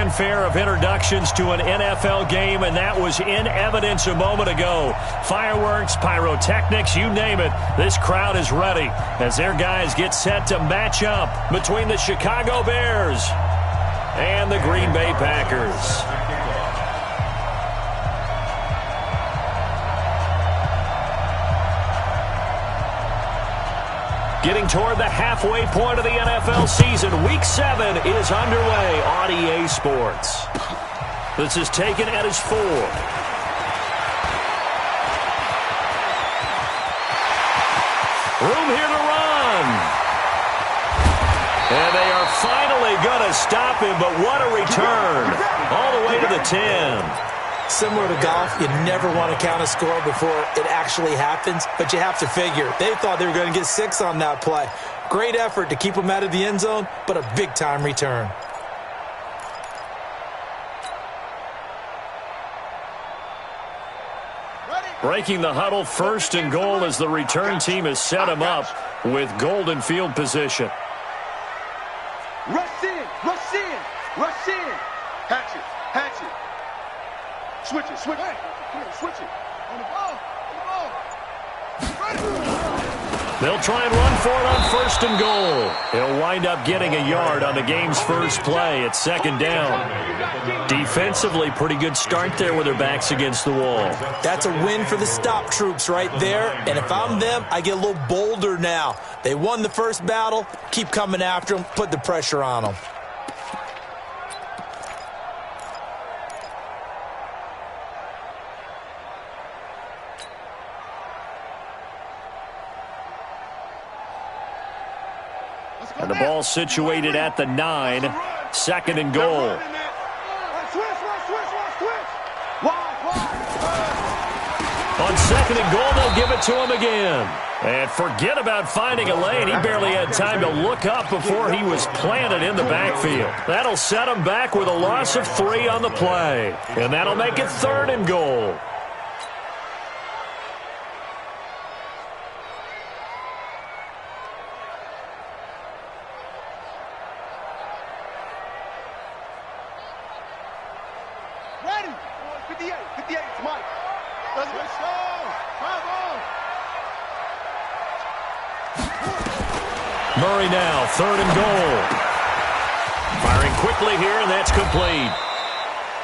fanfare of introductions to an NFL game, and that was in evidence a moment ago. Fireworks, pyrotechnics, you name it. This crowd is ready as their guys get set to match up between the Chicago Bears and the Green Bay Packers. Getting toward the halfway point of the NFL season, Week 7 is underway on EA Sports. This is taken at his 4. Room here to run. And they are finally going to stop him, but what a return. All the way to the 10. Similar to golf, you never want to count a score before it actually happens, but you have to figure. They thought they were going to get 6 on that play. Great effort to keep them out of the end zone, but a big-time return. Breaking the huddle, 1st and goal as the return team has set him up with golden field position. Rush in, rush in, rush in. Hatchet, hatchet. Switch it, switch it. Switch it. On the ball, on the ball. They'll try and run for it on 1st and goal. He'll wind up getting a yard on the game's first play at 2nd down. Defensively, pretty good start there with their backs against the wall. That's a win for the stop troops right there. And if I'm them, I get a little bolder now. They won the first battle. Keep coming after them. Put the pressure on them. And the ball situated at the 9. 2nd and goal. On 2nd and goal, they'll give it to him again. And forget about finding a lane. He barely had time to look up before he was planted in the backfield. That'll set him back with a loss of 3 on the play. And that'll make it 3rd and goal. Ready. 58, 58, it's Mike. Let's go. Murray now, 3rd and goal. Firing quickly here, and that's complete.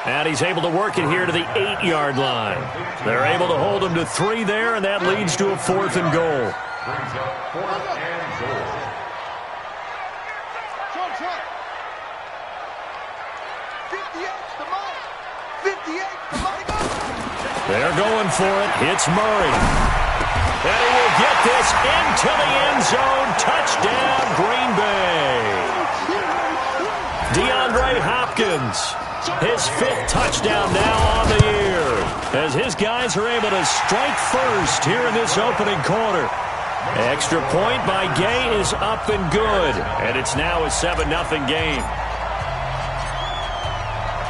And he's able to work it here to the 8-yard line. They're able to hold him to 3 there, and that leads to a 4th and goal. They're going for it. It's Murray. And he will get this into the end zone. Touchdown, Green Bay. DeAndre Hopkins, his 5th touchdown now on the year, as his guys are able to strike first here in this opening quarter. Extra point by Gay is up and good, and it's now a 7-0 game.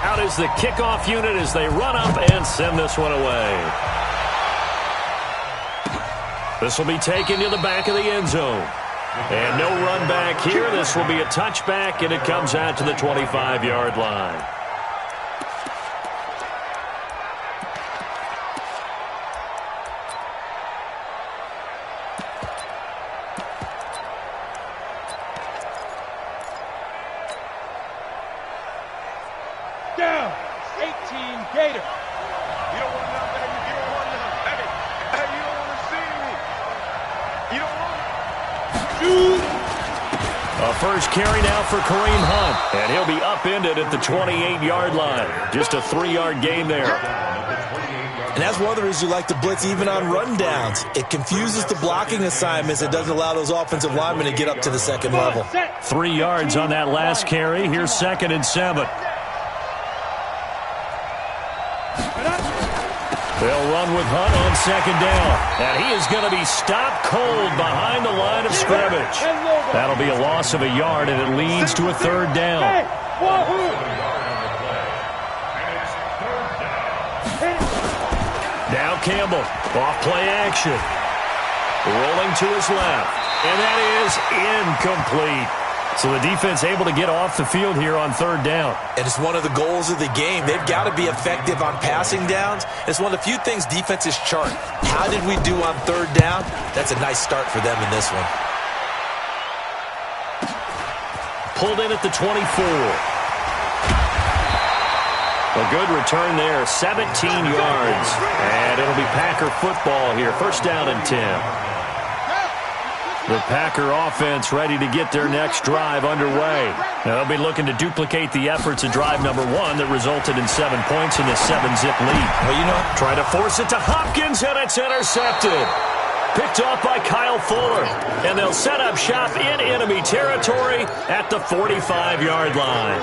Out is the kickoff unit as they run up and send this one away. This will be taken to the back of the end zone. And no run back here. This will be a touchback, and it comes out to the 25-yard line. Down. 18 Gator. You don't want none, baby. You don't want none. Hey, you don't want to see me. You don't want A first carry now for Kareem Hunt, and he'll be upended at the 28-yard line. Just a 3-yard gain there. And that's one of the reasons you like to blitz even on rundowns. It confuses the blocking assignments. It doesn't allow those offensive linemen to get up to the second level. 3 yards on that last carry. Here's 2nd and 7. They'll run with Hunt on 2nd down. And he is going to be stopped cold behind the line of scrimmage. That'll be a loss of a yard, and it leads to a 3rd down. Now Campbell, off play action. Rolling to his left. And that is incomplete. So the defense able to get off the field here on third down. And it's one of the goals of the game. They've got to be effective on passing downs. It's one of the few things defenses chart. How did we do on third down? That's a nice start for them in this one. Pulled in at the 24. A good return there, 17 yards. And it'll be Packer football here. First down and 10. The Packer offense ready to get their next drive underway. Now, they'll be looking to duplicate the efforts of drive number 1 that resulted in 7 points in the 7-zip lead. Well, you know, try to force it to Hopkins, and it's intercepted. Picked off by Kyle Fuller. And they'll set up shop in enemy territory at the 45-yard line.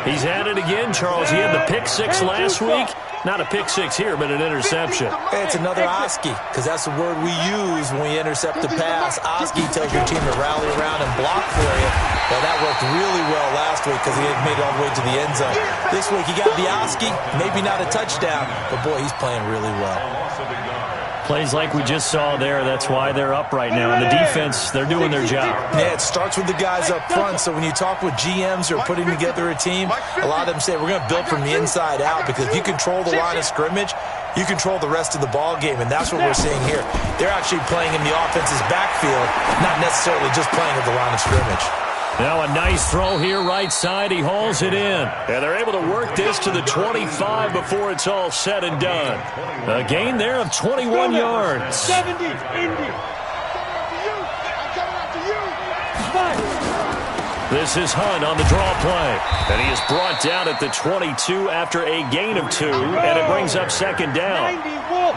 He's at it again, Charles. He had the pick 6 last week. Not a pick 6 here, but an interception. It's another Oski, because that's the word we use when we intercept the pass. Oski tells your team to rally around and block for you. Well, that worked really well last week because he had made it all the way to the end zone. This week, he got the Oski, maybe not a touchdown, but boy, he's playing really well. Plays like we just saw there. That's why they're up right now. And the defense, they're doing their job. Yeah, it starts with the guys up front. So when you talk with GMs who are putting together a team, a lot of them say we're going to build from the inside out, because if you control the line of scrimmage, you control the rest of the ball game, and that's what we're seeing here. They're actually playing in the offense's backfield, not necessarily just playing at the line of scrimmage. Now a nice throw here right side. He hauls it in. And they're able to work this to the 25 before it's all said and done. A gain there of 21 yards. 70, Indy. I'm coming after you. This is Hunt on the draw play. And he is brought down at the 22 after a gain of 2. And it brings up second down. 90, Wolf.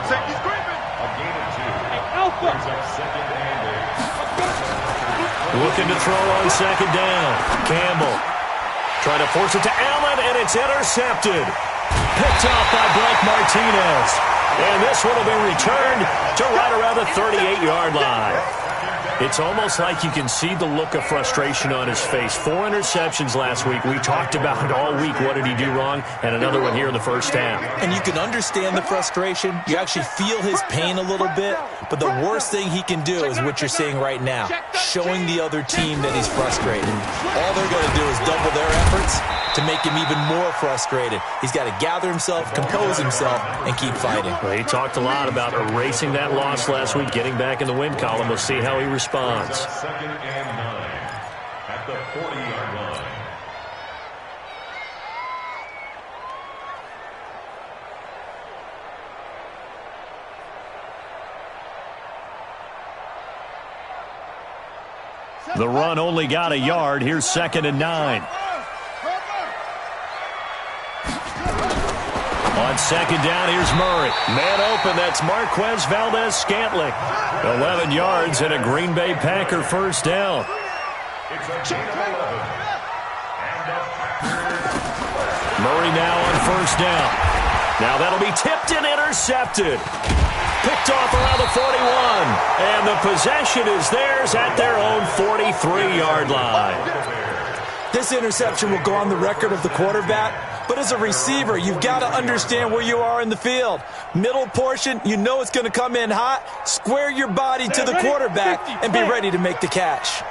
Safety's creeping. A gain of 2. Alpha. Looking to throw on second down. Campbell trying to force it to Allen, and it's intercepted. Picked off by Blake Martinez. And this one will be returned to right around the 38-yard line. It's almost like you can see the look of frustration on his face. 4 interceptions last week. We talked about it all week. What did he do wrong? And another one here in the first half. And you can understand the frustration. You actually feel his pain a little bit. But the worst thing he can do is what you're seeing right now, showing the other team that he's frustrated. All they're going to do is double their efforts to make him even more frustrated. He's got to gather himself, compose himself, and keep fighting. Well, he talked a lot about erasing that loss last week, getting back in the win column. We'll see how he responds. Second and 9 at the 40-yard line. The run only got a yard. Here's second and 9. On second down, here's Murray. Man open, that's Marquez Valdez-Scantling. 11 yards and a Green Bay Packer first down. Murray now on first down. Now that'll be tipped and intercepted. Picked off around the 41. And the possession is theirs at their own 43-yard line. This interception will go on the record of the quarterback. But as a receiver, you've got to understand where you are in the field. Middle portion, you know it's going to come in hot. Square your body to the quarterback and be ready to make the catch.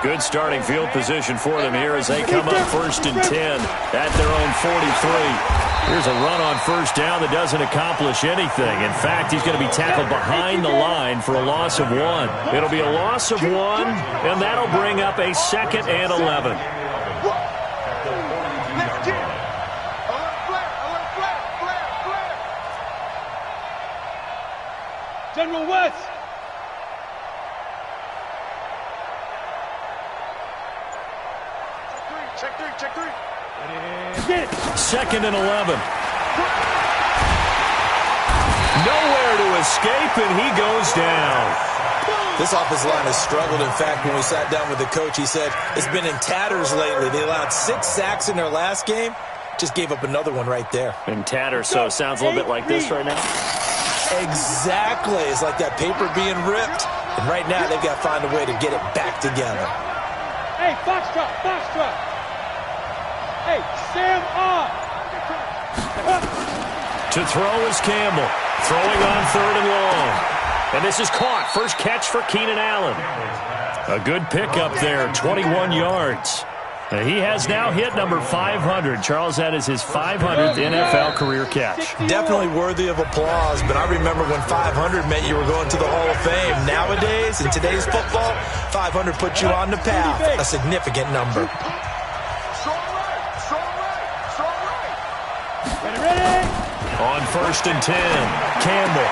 Good starting field position for them here as they come up first and 10 at their own 43. Here's a run on first down that doesn't accomplish anything. In fact, he's going to be tackled behind the line for a loss of 1. It'll be a loss of 1, and that'll bring up a second and 11. General West. Check three. Second and 11. Nowhere to escape, and he goes down. This offensive line has struggled. In fact, when we sat down with the coach, he said it's been in tatters lately. They allowed 6 sacks in their last game. Just gave up another one right there. In tatters, so it sounds a little bit like this right now. Exactly. It's like that paper being ripped. And right now, they've got to find a way to get it back together. Hey, Foxtrot. Hey, Sam off. To throw is Campbell. Throwing on third and long. And this is caught. First catch for Keenan Allen. A good pickup there, 21 yards. He has now hit number 500. Charles, that is his 500th NFL career catch. Definitely worthy of applause, but I remember when 500 meant you were going to the Hall of Fame. Nowadays, in today's football, 500 puts you on the path, a significant number. On 1st and 10, Campbell.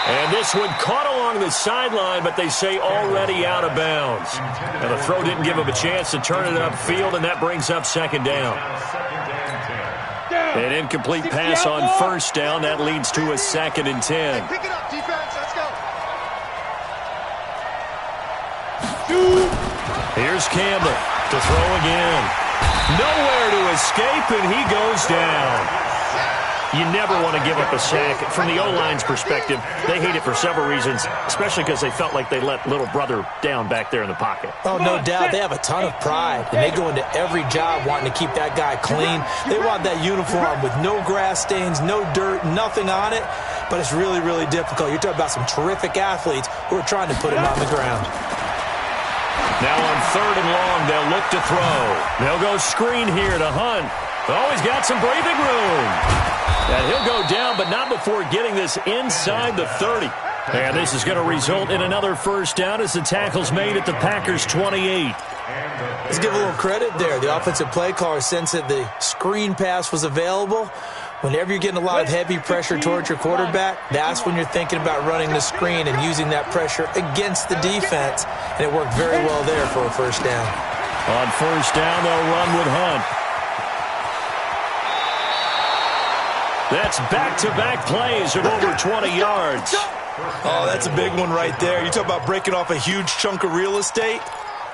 And this one caught along the sideline, but they say already out of bounds. And the throw didn't give him a chance to turn it upfield, and that brings up 2nd down. An incomplete pass on 1st down. That leads to a 2nd and 10. Pick it up, defense. Let's go. Here's Campbell to throw again. Nowhere to escape, and he goes down. You never want to give up a sack. From the O-line's perspective, they hate it for several reasons, especially because they felt like they let little brother down back there in the pocket. Oh, no doubt. They have a ton of pride, and they go into every job wanting to keep that guy clean. They want that uniform with no grass stains, no dirt, nothing on it, but it's really, really difficult. You're talking about some terrific athletes who are trying to put him on the ground. Now on 3rd and long, they'll look to throw. They'll go screen here to Hunt. Oh, he's got some breathing room. And he'll go down, but not before getting this inside the 30. And this is going to result in another 1st down as the tackle's made at the Packers' 28. Let's give a little credit there. The offensive play caller sensed that the screen pass was available. Whenever you're getting a lot of heavy pressure towards your quarterback, that's when you're thinking about running the screen and using that pressure against the defense. And it worked very well there for a 1st down. On 1st down, they'll run with Hunt. That's back-to-back plays of over 20 yards. Oh, that's a big one right there. You talk about breaking off a huge chunk of real estate.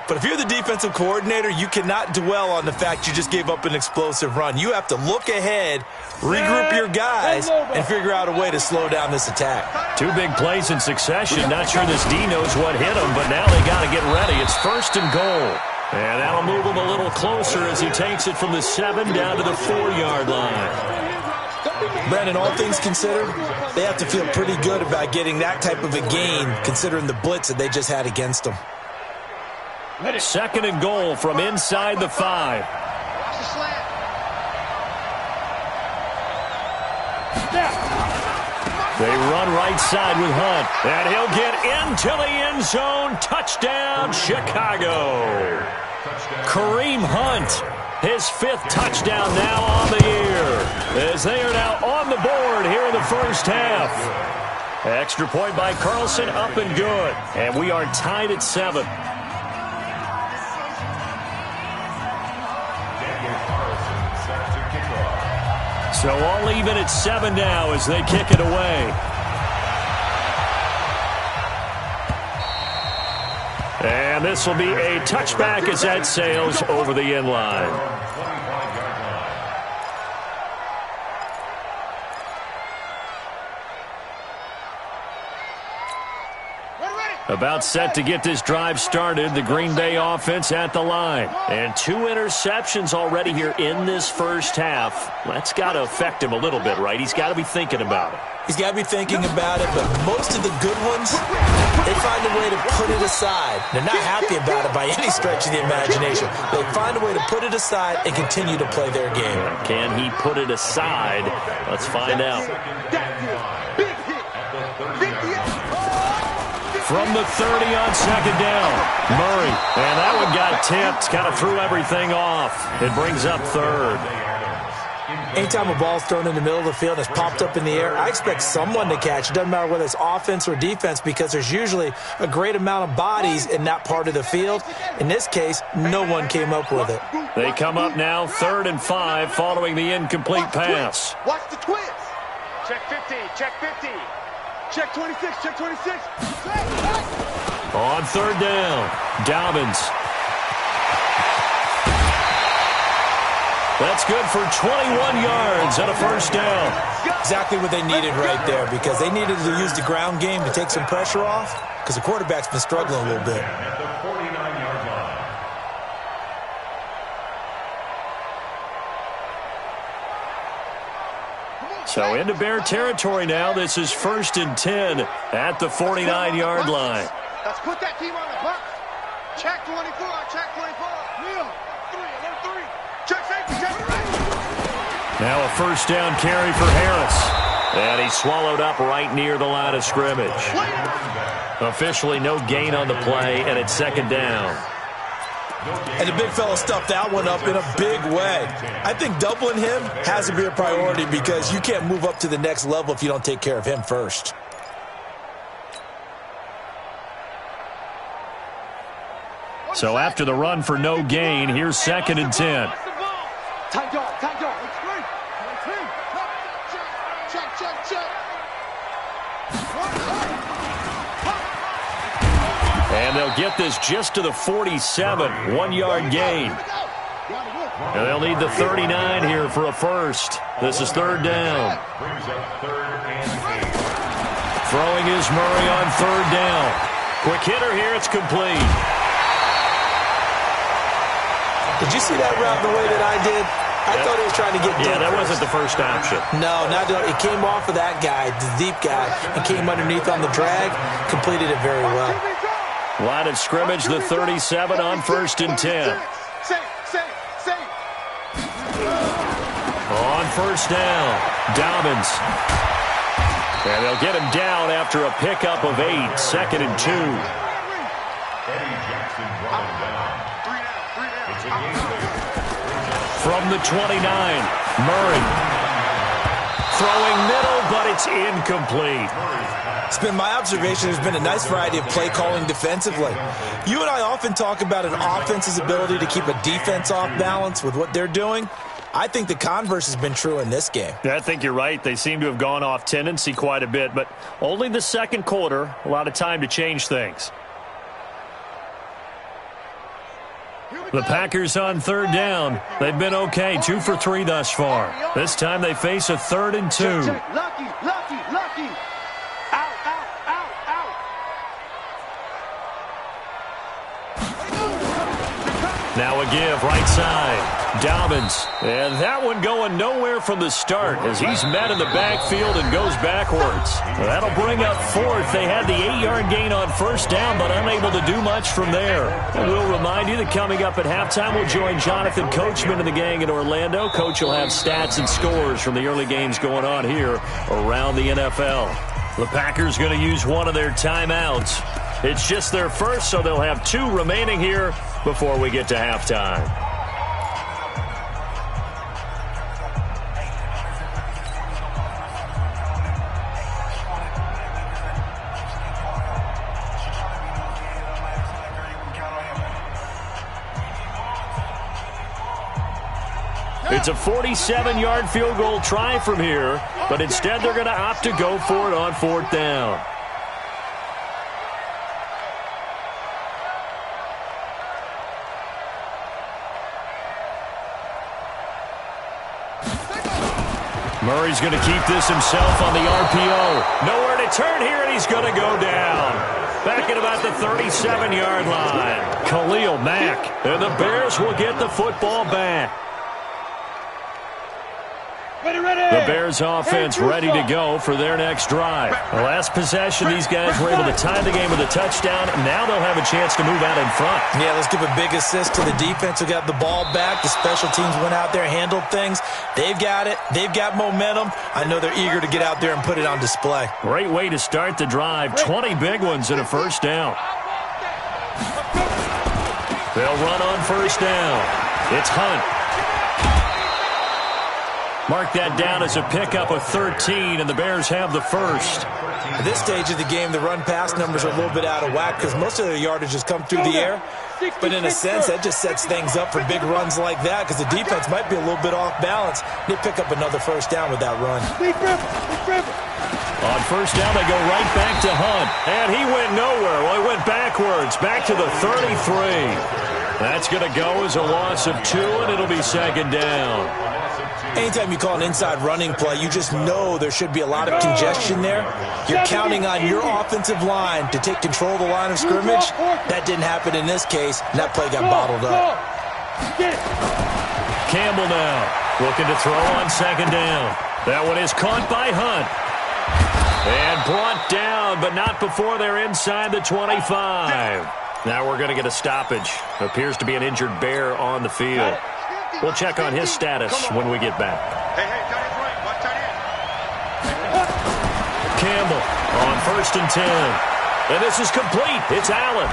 But if you're the defensive coordinator, you cannot dwell on the fact you just gave up an explosive run. You have to look ahead, regroup your guys, and figure out a way to slow down this attack. 2 big plays in succession. Not sure this D knows what hit him, but now they got to get ready. It's 1st and goal. And that'll move him a little closer as he takes it from the 7 down to the 4-yard line. Brandon, all things considered, they have to feel pretty good about getting that type of a gain considering the blitz that they just had against them. 2nd and goal from inside the 5. Watch the slant. They run right side with Hunt, and he'll get into the end zone. Touchdown, Chicago. Kareem Hunt, his 5th touchdown now on the year, as they are now on the board here in the 1st half. Extra point by Carlson, up and good. And we are tied at 7. So all even at 7 now as they kick it away. And this will be a touchback as that sails over the end line. About set to get this drive started, the Green Bay offense at the line. And 2 interceptions already here in this 1st half. That's got to affect him a little bit, right? He's got to be thinking about it. He's got to be thinking about it, but most of the good ones, they find a way to put it aside. They're not happy about it by any stretch of the imagination. They find a way to put it aside and continue to play their game. Can he put it aside? Let's find out. From the 30 on 2nd down, Murray. And that one got tipped, kind of threw everything off. It brings up 3rd. Anytime a ball's thrown in the middle of the field and it's popped up in the air, I expect someone to catch. It doesn't matter whether it's offense or defense because there's usually a great amount of bodies in that part of the field. In this case, no one came up with it. They come up now 3rd and 5 following the incomplete pass. Watch the twist. Check 50. Check 50. Check 26, check 26. On 3rd down, Dobbins. That's good for 21 yards and a 1st down. Exactly what they needed right there because they needed to use the ground game to take some pressure off because the quarterback's been struggling a little bit. At the 49-yard line. So into Bear territory now. This is 1st and 10 at the 49-yard line. Let's put that team on the box. Check 24. Check 24. Neil. 3. Alert 3. Check safety. Check safety. Now a first down carry for Harris. And he's swallowed up right near the line of scrimmage. Officially no gain on the play, and it's second down. And the big fella stuffed that one up in a big way. I think doubling him has to be a priority because you can't move up to the next level if you don't take care of him first. So after the run for no gain, here's second and 10. Tight dog. Tight dog. Check. And they'll get this just to the 47, 1-yard gain. And they'll need the 39 here for a first. This is third down. Throwing is Murray on third down. Quick hitter here, it's complete. Did you see that route the way that I did? I thought he was trying to get deep. Yeah, that first. wasn't the first option. No, it came off of that guy, the deep guy, and came underneath on the drag, completed it very well. Line of scrimmage, the 37 on first and 10. On first down, Dobbins. And they'll get him down after a pickup of 8, second and 2. From the 29, Murray. Throwing middle, but it's incomplete. It's been my observation there's been a nice variety of play calling defensively. You and I often talk about an offense's ability to keep a defense off balance with what they're doing. I think the converse has been true in this game. Yeah, I think you're right. They seem to have gone off tendency quite a bit, but only the second quarter, a lot of time to change things. The Packers on third down. They've been okay, 2 for 3 thus far. This time they face a 3rd and 2. Lucky. Out. Now a give, right side. Dobbins. And that one going nowhere from the start as he's met in the backfield and goes backwards. That'll bring up 4th. They had the 8-yard gain on first down, but unable to do much from there. And we'll remind you that coming up at halftime, we'll join Jonathan Coachman and the gang in Orlando. Coach will have stats and scores from the early games going on here around the NFL. The Packers going to use one of their timeouts. It's just their first, so they'll have 2 remaining here before we get to halftime. It's a 47-yard field goal try from here, but instead they're going to opt to go for it on 4th down. Murray's going to keep this himself on the RPO. Nowhere to turn here, and he's going to go down. Back at about the 37-yard line. Khalil Mack, and the Bears will get the football back. The Bears offense ready to go for their next drive. The last possession, these guys were able to tie the game with a touchdown. Now they'll have a chance to move out in front. Yeah, let's give a big assist to the defense who got the ball back. The special teams went out there, handled things. They've got it. They've got momentum. I know they're eager to get out there and put it on display. Great way to start the drive. 20 big ones and a first down. They'll run on first down. It's Hunt. Mark that down as a pickup of 13, and the Bears have the first. At this stage of the game, the run-pass numbers are a little bit out of whack because most of their yardage has come through the air. But in a sense, that just sets things up for big runs like that because the defense might be a little bit off balance. They pick up another first down with that run. On first down, they go right back to Hunt. And he went nowhere. Well, he went backwards, back to the 33. That's going to go as a loss of 2, and it'll be second down. Anytime you call an inside running play, you just know there should be a lot of congestion there. You're counting on your offensive line to take control of the line of scrimmage. That didn't happen in this case, and that play got bottled up. Campbell now looking to throw on second down. That one is caught by Hunt. And brought down, but not before they're inside the 25. Now we're going to get a stoppage. Appears to be an injured Bear on the field. We'll check on his status when we get back. Hey, tight end's right. Watch tight end. Campbell on 1st and 10. And this is complete. It's Allen.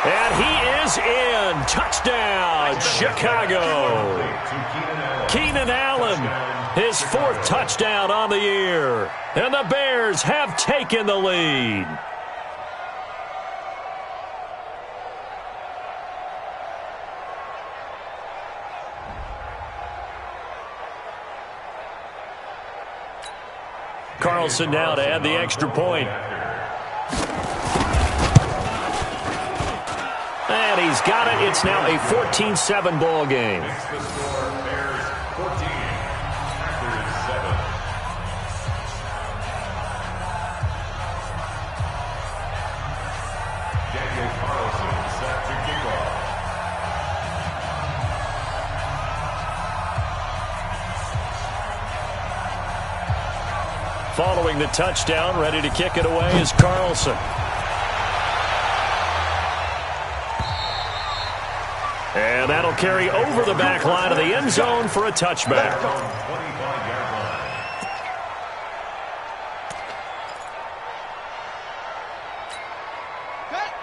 And he is in. Touchdown, Chicago. Keenan Allen, his 4th touchdown on the year. And the Bears have taken the lead. Carlson now to add the extra point. And he's got it. It's now a 14-7 ball game. Following the touchdown, ready to kick it away is Carlson. And that'll carry over the back line of the end zone for a touchback.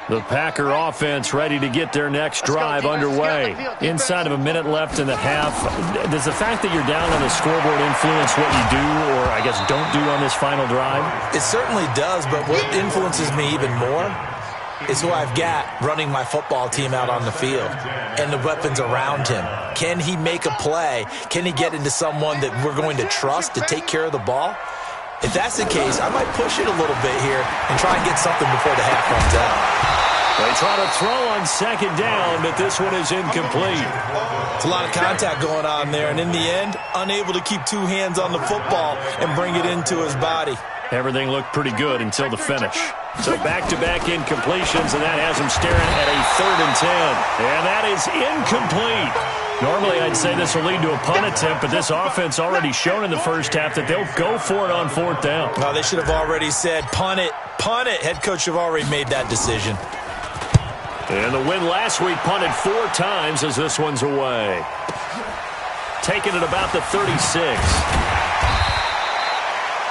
The Packer offense ready to get their next drive underway. Inside of a minute left in the half. Does the fact that you're down on the scoreboard influence what you do, or I guess don't do on this final drive? It certainly does, but what influences me even more is who I've got running my football team out on the field and the weapons around him. Can he make a play? Can he get into someone that we're going to trust to take care of the ball? If that's the case, I might push it a little bit here and try and get something before the half runs out. They try to throw on 2nd down, but this one is incomplete. It's a lot of contact going on there, and in the end, unable to keep 2 hands on the football and bring it into his body. Everything looked pretty good until the finish. So back-to-back incompletions, and that has him staring at a 3rd and 10. And that is incomplete. Normally, I'd say this will lead to a punt attempt, but this offense already shown in the first half that they'll go for it on 4th down. No, they should have already said, punt it, punt it. Head coach have already made that decision. And the win last week punted 4 times as this one's away. Taking it about the 36.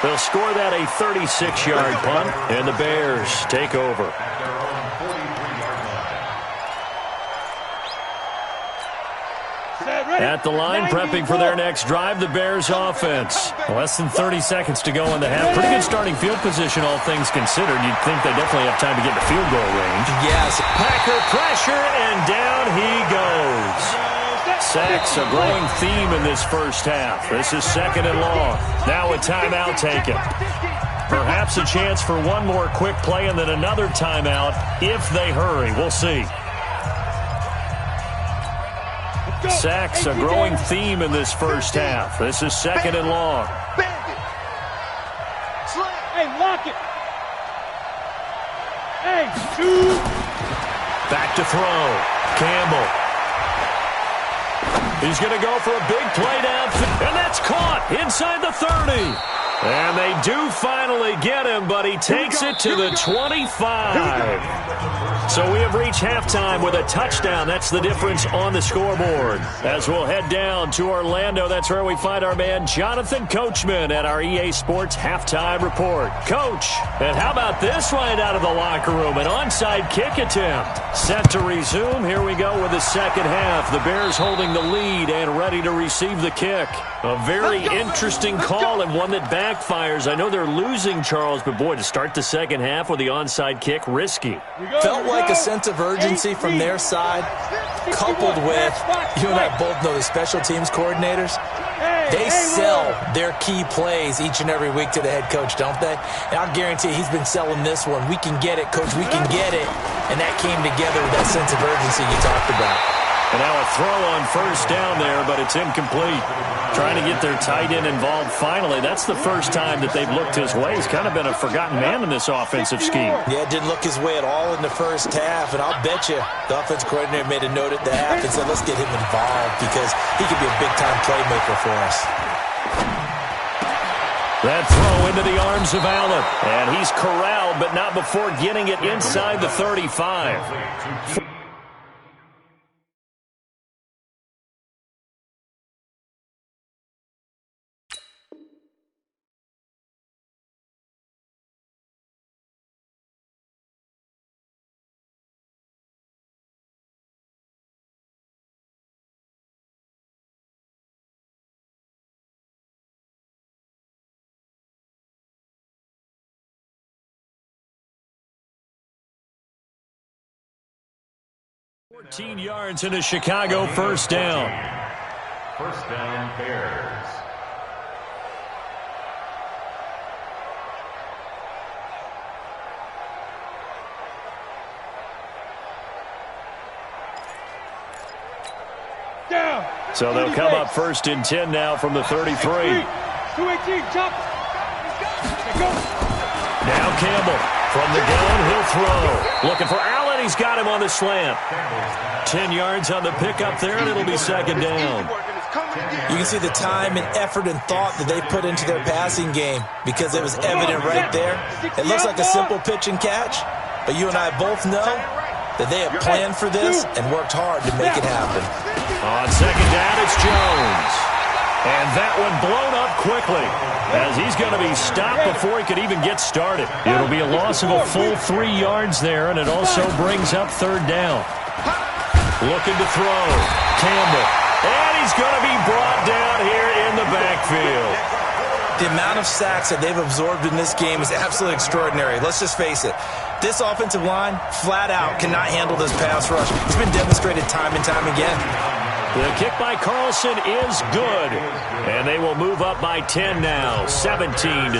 They'll score that a 36-yard punt, and the Bears take over. At the line, prepping for their next drive, the Bears offense. Less than 30 seconds to go in the half. Pretty good starting field position, all things considered. You'd think they definitely have time to get to field goal range. Yes. Packer pressure, and down he goes. Sacks a growing theme in this first half. This is 2nd and long. Now a timeout taken. Perhaps a chance for one more quick play and then another timeout if they hurry. We'll see. Sacks a growing theme in this first half. This is 2nd and long. Hey, lock it. Hey, shoot. Back to throw. Campbell. He's going to go for a big play downfield, and that's caught inside the 30. And they do finally get him, but he takes it to the 25. So we have reached halftime with a touchdown. That's the difference on the scoreboard. As we'll head down to Orlando, that's where we find our man Jonathan Coachman at our EA Sports Halftime Report. Coach, and how about this right out of the locker room? An onside kick attempt. Set to resume. Here we go with the second half. The Bears holding the lead and ready to receive the kick. A very interesting call and one that backfires. I know they're losing, Charles, but boy, to start the second half with the onside kick, risky. Felt like a sense of urgency from their side, coupled with, you and I both know the special teams coordinators. They sell their key plays each and every week to the head coach, don't they? And I'll guarantee he's been selling this one. We can get it, coach, we can get it. And that came together with that sense of urgency you talked about. And now a throw on first down there, but it's incomplete. Trying to get their tight end involved finally. That's the first time that they've looked his way. He's kind of been a forgotten man in this offensive scheme. Yeah, didn't look his way at all in the first half. And I'll bet you the offense coordinator made a note at the half and said, let's get him involved because he could be a big-time playmaker for us. That throw into the arms of Allen. And he's corralled, but not before getting it inside the 35. Fourteen yards into Chicago, first down. First down, Bears. Down. So they'll come up first and 10 now from the 33. 218, chop. Go. Now Campbell from the gun, he'll throw. Looking for Allen, he's got him on the slant. 10 yards on the pickup there, and it'll be second down. You can see the time and effort and thought that they put into their passing game because it was evident right there. It looks like a simple pitch and catch, but you and I both know that they have planned for this and worked hard to make it happen. On second down, it's Jones. And that one blown up quickly as he's going to be stopped before he could even get started. It'll be a loss of a full 3 yards there, and it also brings up third down. Looking to throw. Campbell. And he's going to be brought down here in the backfield. The amount of sacks that they've absorbed in this game is absolutely extraordinary. Let's just face it. This offensive line, flat out, cannot handle this pass rush. It's been demonstrated time and time again. The kick by Carlson is good. And they will move up by 10 now, 17-7.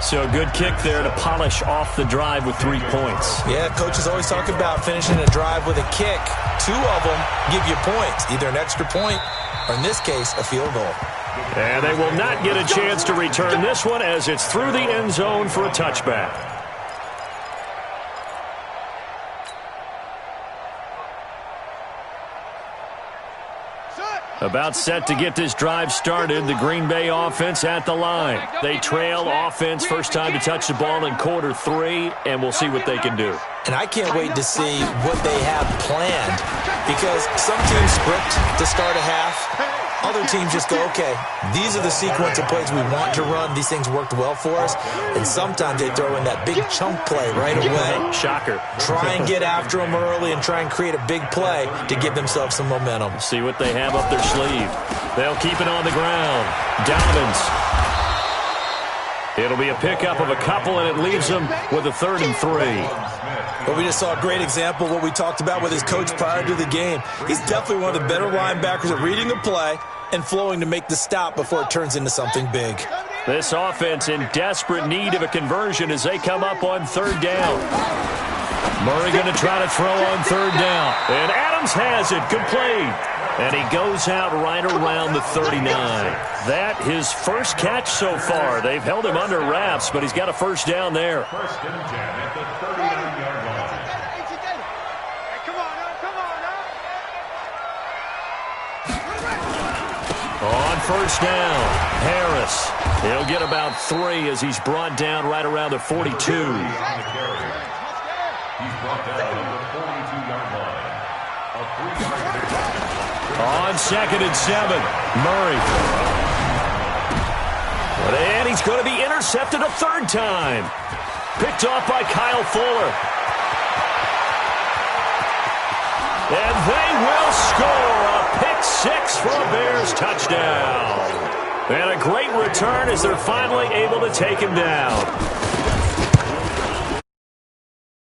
So good kick there to polish off the drive with 3 points. Yeah, coaches always talk about finishing a drive with a kick. 2 of them give you points, either an extra point or, in this case, a field goal. And they will not get a chance to return this one as it's through the end zone for a touchback. About set to get this drive started, the Green Bay offense at the line. They trail offense, first time to touch the ball in quarter 3, and we'll see what they can do. And I can't wait to see what they have planned because some teams script to start a half. Other teams just go, okay, these are the sequence of plays we want to run. These things worked well for us. And sometimes they throw in that big chunk play right away. Shocker. Try and get after them early and try and create a big play to give themselves some momentum. See what they have up their sleeve. They'll keep it on the ground. Dobbins. It'll be a pickup of a couple, and it leaves them with a 3rd and 3. But we just saw a great example of what we talked about with his coach prior to the game. He's definitely one of the better linebackers at reading the play and flowing to make the stop before it turns into something big. This offense in desperate need of a conversion as they come up on 3rd down. Murray going to try to throw on 3rd down. And Adams has it, complete. And he goes out right around the 39. That his first catch so far. They've held him under wraps, but he's got a first down there. First and 10 at the 39-yard line. On first down, Harris. He'll get about 3 as he's brought down right around the 42. He's brought down at the 42-yard line. A 3-yard pickup. On 2nd and 7, Murray. And he's going to be intercepted a 3rd time. Picked off by Kyle Fuller. And they will score a pick 6 for a Bears touchdown. And a great return as they're finally able to take him down.